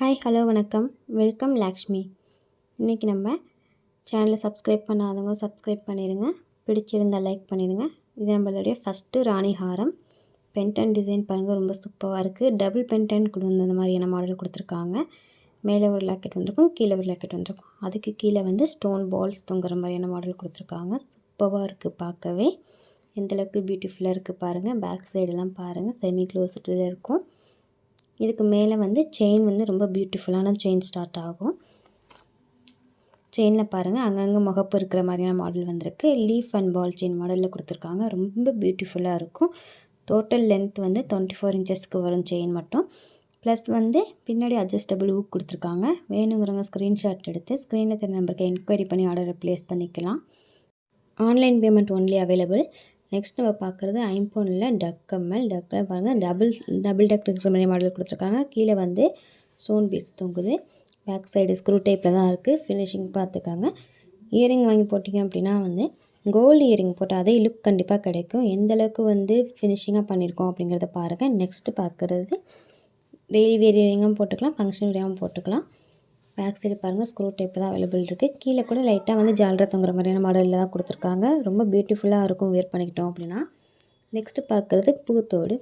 Hi hello வணக்கம். Welcome லாக்ஷ்மி. இன்றைக்கி நம்ம சேனலை சப்ஸ்கிரைப் பண்ணாதவங்க சப்ஸ்கிரைப் பண்ணிடுங்க. பிடிச்சிருந்தால் லைக் பண்ணிடுங்க. இது நம்மளுடைய ஃபஸ்ட்டு ராணி ஹாரம். பென்டன் டிசைன் பாருங்கள், ரொம்ப சூப்பராக இருக்குது. டபுள் பென்டன் கொண்டு வந்து அந்த மாதிரியான மாடல் கொடுத்துருக்காங்க. மேலே ஒரு லாக்கெட் வந்திருக்கும், கீழே ஒரு லாக்கெட் வந்திருக்கும். அதுக்கு கீழே வந்து ஸ்டோன் பால்ஸ் தொங்குற மாதிரியான மாடல் கொடுத்துருக்காங்க. சூப்பராக இருக்குது பார்க்கவே. எந்தளவுக்கு பியூட்டிஃபுல்லாக இருக்குது பாருங்கள். பேக் சைடெல்லாம் பாருங்கள், செமி க்ளோஸ்டில் இருக்கும். இதுக்கு மேலே வந்து செயின் வந்து ரொம்ப பியூட்டிஃபுல்லான செயின் ஸ்டார்ட் ஆகும். செயினில் பாருங்கள், அங்கங்கே முகப்பு இருக்கிற மாதிரியான மாடல் வந்திருக்கு. லீஃப் அண்ட் பால் செயின் மாடலில் கொடுத்துருக்காங்க. ரொம்ப பியூட்டிஃபுல்லாக இருக்கும். டோட்டல் லென்த் வந்து 24 இன்ச்சஸ்க்கு வரும் செயின் மட்டும். ப்ளஸ் வந்து பின்னாடி அட்ஜஸ்டபிள் ஊக் கொடுத்துருக்காங்க. வேணுங்கிறவங்க ஸ்க்ரீன்ஷாட் எடுத்து ஸ்க்ரீனில் தெரிய நம்பருக்கு என்கொயரி பண்ணி ஆர்டரை ப்ளேஸ் பண்ணிக்கலாம். Online payment only available. Next நம்ம பார்க்குறது ஐம்பொனில் டக் கம்மல். டக்கில் பாருங்கள், டபுள் டக் இருக்கிற மாதிரி மாடல் கொடுத்துருக்காங்க. கீழே வந்து ஸ்டோன் பீட்ஸ் தொங்குது. பேக் சைடு ஸ்க்ரூ டைப்பில் தான் இருக்குது. ஃபினிஷிங் பார்த்துக்காங்க. இயரிங் வாங்கி போட்டிங்க அப்படின்னா வந்து கோல்டு இயரிங் போட்டால் அதே லுக் கண்டிப்பாக கிடைக்கும். எந்தளவுக்கு வந்து ஃபினிஷிங்காக பண்ணியிருக்கோம் அப்படிங்கிறத பாருங்கள். நெக்ஸ்ட்டு பார்க்குறது டெய்லி வேர் இயரிங்கும் போட்டுக்கலாம், ஃபங்க்ஷன் வேரியாகவும் போட்டுக்கலாம். பேக் சைடு பாருங்கள், ஸ்க்ரூ டைப் தான் அவைலபிள் இருக்குது. கீழே கூட லைட்டாக வந்து ஜாலரை தொங்குற மாதிரியான மாடலில் தான் கொடுத்துருக்காங்க. ரொம்ப பியூட்டிஃபுல்லாக இருக்கும் வேர் பண்ணிக்கிட்டோம் அப்படின்னா. நெக்ஸ்ட்டு பார்க்குறது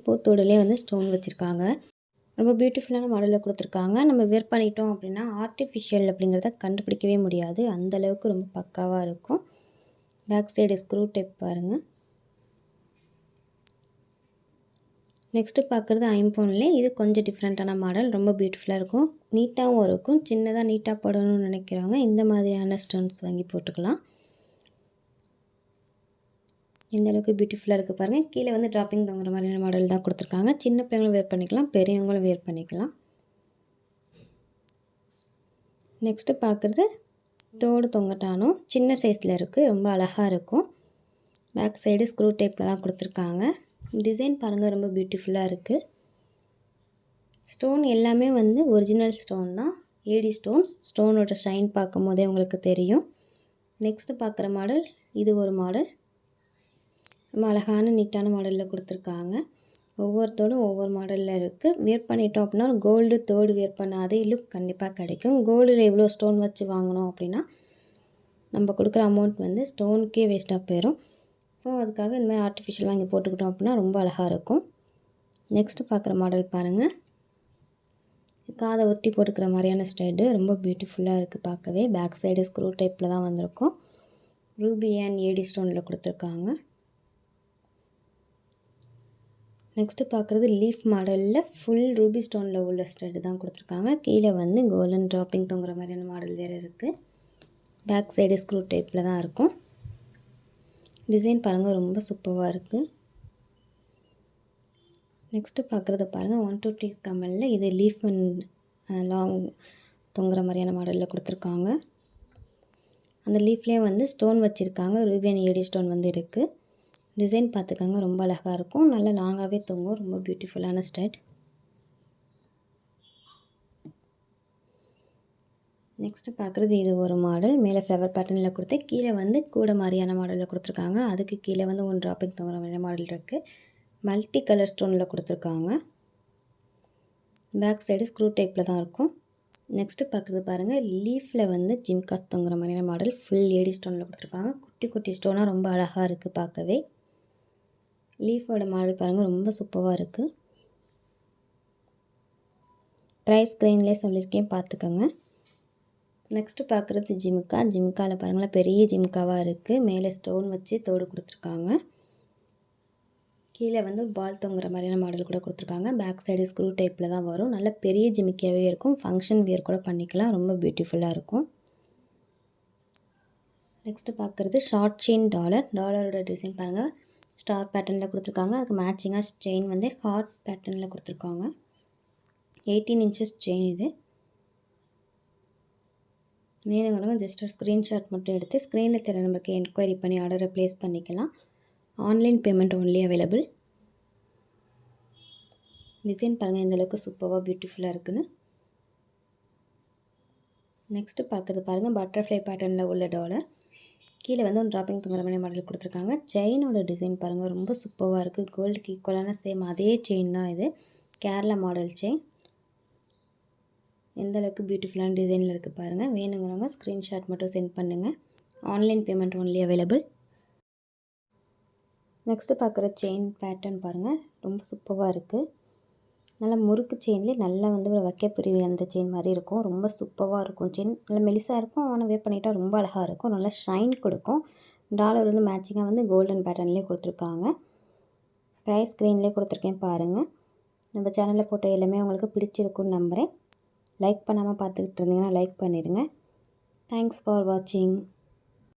பூத்தோடுலேயே வந்து ஸ்டோன் வச்சுருக்காங்க. ரொம்ப பியூட்டிஃபுல்லான மாடலில் கொடுத்துருக்காங்க. நம்ம வேர் பண்ணிட்டோம் அப்படின்னா ஆர்டிஃபிஷியல் அப்படிங்கிறத கண்டுபிடிக்கவே முடியாது. அந்தளவுக்கு ரொம்ப பக்காவாக இருக்கும். பேக் சைடு ஸ்க்ரூ டைப் பாருங்கள். நெக்ஸ்ட்டு பார்க்குறது ஐம்பொன்லே. இது கொஞ்சம் டிஃப்ரெண்ட்டான மாடல். ரொம்ப பியூட்டிஃபுல்லாக இருக்கும். நீட்டாகவும் இருக்கும். சின்னதாக நீட்டாக போடணும்னு நினைக்கிறவங்க இந்த மாதிரியான ஸ்டோன்ஸ் வாங்கி போட்டுக்கலாம். எந்தளவுக்கு பியூட்டிஃபுல்லாக இருக்குது பாருங்கள். கீழே வந்து ட்ராப்பிங் தொங்குற மாதிரியான மாடல் தான் கொடுத்துருக்காங்க. சின்ன பிள்ளைங்களும் வேர் பண்ணிக்கலாம், பெரியவங்களும் வேர் பண்ணிக்கலாம். நெக்ஸ்ட்டு பார்க்குறது தோடு தொங்கட்டானும் சின்ன சைஸில் இருக்குது. ரொம்ப அழகாக இருக்கும். பேக் சைடு ஸ்க்ரூ டைப்பில் தான் கொடுத்துருக்காங்க. டிசைன் பாருங்கள், ரொம்ப பியூட்டிஃபுல்லாக இருக்குது. ஸ்டோன் எல்லாமே வந்து ஒரிஜினல் ஸ்டோன் தான். ஏடி ஸ்டோன்ஸ். ஸ்டோனோட ஷைன் பார்க்கும் போதே உங்களுக்கு தெரியும். நெக்ஸ்ட்டு பார்க்குற மாடல் இது ஒரு மாடல். ரொம்ப அழகான நீட்டான மாடலில் கொடுத்துருக்காங்க. ஒவ்வொருத்தோடும் ஒவ்வொரு மாடலில் இருக்குது. வேர் பண்ணிட்டோம் அப்படின்னா கோல்டு தோடு வேர் பண்ண அதே லுக் கண்டிப்பாக கிடைக்கும். கோல்டில் எவ்வளோ ஸ்டோன் வச்சு வாங்கினோம் அப்படின்னா நம்ம கொடுக்குற அமௌண்ட் வந்து ஸ்டோனுக்கே வேஸ்ட்டாக போயிடும். ஸோ அதுக்காக இந்த மாதிரி ஆர்டிஃபிஷியல் வாங்கி போட்டுக்கிட்டோம் அப்படின்னா ரொம்ப அழகாக இருக்கும். நெக்ஸ்ட்டு பார்க்குற மாடல் பாருங்கள். காதை ஒட்டி போட்டுக்கிற மாதிரியான ஸ்டைடு ரொம்ப பியூட்டிஃபுல்லாக இருக்குது பார்க்கவே. பேக் சைடு ஸ்க்ரூ டைப்பில் தான் வந்திருக்கும். ரூபி அண்ட் ஏடி ஸ்டோனில் கொடுத்துருக்காங்க. நெக்ஸ்ட்டு பார்க்குறது லீஃப் மாடலில் ஃபுல் ரூபி ஸ்டோனில் உள்ள ஸ்டைடு தான் கொடுத்துருக்காங்க. கீழே வந்து கோல்டன் ட்ராப்பிங் தொங்குற மாதிரியான மாடல் வேறு இருக்குது. பேக் சைடு ஸ்க்ரூ டைப்பில் தான் இருக்கும். டிசைன் பாருங்கள், ரொம்ப சூப்பராக இருக்குது. நெக்ஸ்ட்டு பார்க்குறது பாருங்கள், 120 கம்மலில் இது லீஃப் அண்ட் லாங் தொங்குற மாதிரியான மாடலில் கொடுத்துருக்காங்க. அந்த லீஃப்லேயே வந்து ஸ்டோன் வச்சுருக்காங்க. ரூபியன் ஏடி ஸ்டோன் வந்து இருக்குது. டிசைன் பார்த்துக்காங்க, ரொம்ப அழகாக இருக்கும். நல்லா லாங்காகவே தொங்கும். ரொம்ப பியூட்டிஃபுல்லான ஸ்டைல். நெக்ஸ்ட்டு பார்க்குறது இது ஒரு மாடல். மேலே ஃப்ளவர் பேட்டர்னில் கொடுத்து கீழே வந்து கூட மாதிரியான மாடலில் கொடுத்துருக்காங்க. அதுக்கு கீழே வந்து ஒன் ட்ராப்பிங் தொங்குற மாதிரியான மாடல் இருக்குது. மல்டி கலர் ஸ்டோனில் கொடுத்துருக்காங்க. பேக் சைடு ஸ்க்ரூ டைப்பில் தான் இருக்கும். நெக்ஸ்ட்டு பார்க்குறது பாருங்கள், லீஃபில் வந்து ஜிம்காஸ் தொங்குற மாதிரியான மாடல் ஃபுல் ஏடி ஸ்டோனில் கொடுத்துருக்காங்க. குட்டி குட்டி ஸ்டோனாக ரொம்ப அழகாக இருக்குது பார்க்கவே. லீஃபோட மாடல் பாருங்கள், ரொம்ப சூப்பராக இருக்குது. ப்ரைஸ் ஸ்க்ரீன்லேயே சொல்லியிருக்கேன், பார்த்துக்கோங்க. நெக்ஸ்ட்டு பார்க்குறது ஜிம்காவில் பாருங்களேன், பெரிய ஜிம்காவாக இருக்குது. மேலே ஸ்டோன் வச்சு தோடு கொடுத்துருக்காங்க. கீழே வந்து பால் தொங்குற மாதிரியான மாடல் கூட கொடுத்துருக்காங்க. பேக் சைடு ஸ்க்ரூ டைப்பில் தான் வரும். நல்ல பெரிய ஜிமிக்கியாகவே இருக்கும். ஃபங்க்ஷன் வியர் கூட பண்ணிக்கலாம். ரொம்ப பியூட்டிஃபுல்லாக இருக்கும். நெக்ஸ்ட்டு பார்க்குறது ஷார்ட் செயின் டாலரோட டிசைன் பாருங்கள், ஸ்டார் பேட்டர்னில் கொடுத்துருக்காங்க. அதுக்கு மேட்சிங்காக செயின் வந்து ஹார்ட் பேட்டர்னில் கொடுத்துருக்காங்க. 18 இன்ச்சஸ் செயின் இது. வேணுங்கிறவங்க ஜஸ்ட் ஒரு ஸ்க்ரீன்ஷாட் மட்டும் எடுத்து ஸ்க்ரீனில் தெரிய நம்பருக்கு என்கொயரி பண்ணி ஆர்டரை ப்ளேஸ் பண்ணிக்கலாம். Online payment only available. Design பாருங்கள், எந்தளவுக்கு சூப்பராக பியூட்டிஃபுல்லாக இருக்குன்னு. நெக்ஸ்ட்டு பார்க்குறது பாருங்கள், பட்டர்ஃப்ளை பேட்டர்னில் உள்ள டாலர். கீழே வந்து ஒரு ட்ராப்பிங் தொங்குற மாதிரி மாடல் கொடுத்துருக்காங்க. செயினோட டிசைன் பாருங்கள், ரொம்ப சூப்பராக இருக்குது. கோல்டுக்கு ஈக்குவலான சேம் அதே செயின் தான் இது. Kerala model chain. எந்த அளவுக்கு பியூட்டிஃபுல்லான டிசைனில் இருக்குது பாருங்கள். வேணுங்கிறவங்க ஸ்க்ரீன்ஷாட் மட்டும் சென்ட் பண்ணுங்கள். Online payment only available. Next பார்க்குற செயின் பேட்டர்ன் பாருங்கள், ரொம்ப சூப்பராக இருக்குது. நல்லா முறுக்கு செயின்லேயே நல்லா வந்து வைக்கப்புரிய அந்த செயின் மாதிரி இருக்கும். ரொம்ப சூப்பராக இருக்கும் செயின். நல்லா மெலிசாக இருக்கும், ஆனால் வேர் பண்ணிட்டால் ரொம்ப அழகாக இருக்கும். நல்லா ஷைன் கொடுக்கும். டாலர் வந்து மேட்சிங்காக வந்து கோல்டன் பேட்டர்ன்லேயே கொடுத்துருக்காங்க. ப்ரைஸ் ஸ்க்ரீன்லேயே கொடுத்துருக்கேன் பாருங்கள். நம்ம சேனலில் போட்ட எல்லாமே உங்களுக்கு பிடிச்சிருக்குன்னு நம்புகிறேன். லைக் பண்ணாமல் பார்த்துக்கிட்டு இருந்தீங்கன்னா லைக் பண்ணிடுங்க. தேங்க்ஸ் ஃபார் வாட்சிங்.